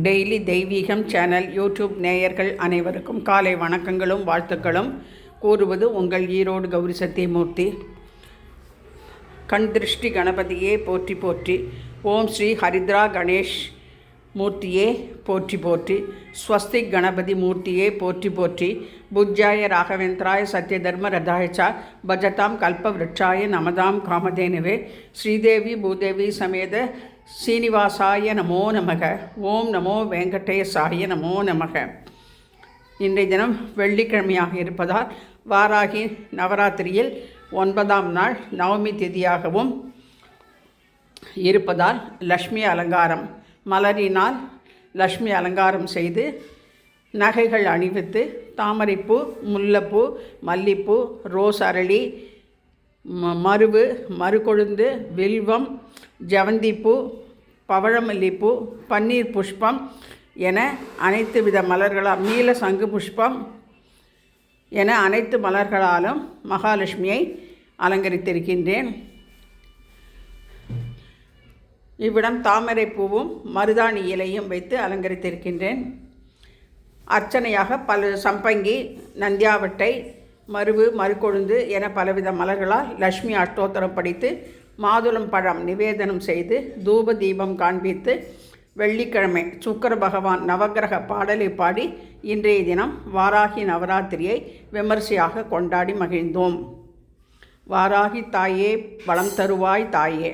Daily தெய்வீகம் channel YouTube நேயர்கள் அனைவருக்கும் காலை வணக்கங்களும் வாழ்த்துக்களும் கூறுவது உங்கள் ஈரோடு கௌரி சத்தியமூர்த்தி. கண் திருஷ்டி கணபதியே போற்றி போற்றி. ஓம் ஸ்ரீ ஹரித்ரா கணேஷ் மூர்த்தியே போற்றி போற்றி. ஸ்வஸ்திக் கணபதி மூர்த்தியே போற்றி போற்றி. புஜ்ஜாய ராகவேந்திராய சத்ய தர்ம ரதாயச்சா பஜதாம் கல்பவ்ருட்சாய நமதாம் காமதேனுவே. ஸ்ரீதேவி பூதேவி சமேத சீனிவாசாய நமோ நமக. ஓம் நமோ வெங்கடேசாய நமோ நமக. இன்றைய தினம் வெள்ளிக்கிழமையாக இருப்பதால் வாராகி நவராத்திரியில் 9ஆம் நாள் நவமி திதியாகவும் இருப்பதால் லக்ஷ்மி அலங்காரம் மலரினால் லக்ஷ்மி அலங்காரம் செய்து நகைகள் அணிவித்து தாமரைப்பூ, முல்லைப்பூ, மல்லிப்பூ, ரோஸ் அரளி, மருவு, மறுகொழுந்து, வில்வம், ஜவந்திப்பூ, பவழமல்லிப்பூ, பன்னீர் புஷ்பம் என அனைத்து வித மலர்களால், நீல சங்கு புஷ்பம் என அனைத்து மலர்களாலும் மகாலட்சுமியை அலங்கரித்திருக்கின்றேன். இவ்விடம் தாமரைப்பூவும் மருதாணி இலையும் வைத்து அலங்கரித்திருக்கின்றேன். அர்ச்சனையாக பல சம்பங்கி, நந்தியாவட்டை, மருவு, மறுகொழுந்து என பலவித மலர்களால் லக்ஷ்மி அஷ்டோத்தரம் படித்து மாதுளம் பழம் நிவேதனம் செய்து தூப தீபம் காண்பித்து வெள்ளிக்கிழமை சுக்கிர பகவான் நவக்கிரக பாடலை பாடி இன்றைய தினம் வாராகி நவராத்திரியை விமர்சையாக கொண்டாடி மகிழ்ந்தோம். வாராகி தாயே வளம் தருவாய் தாயே.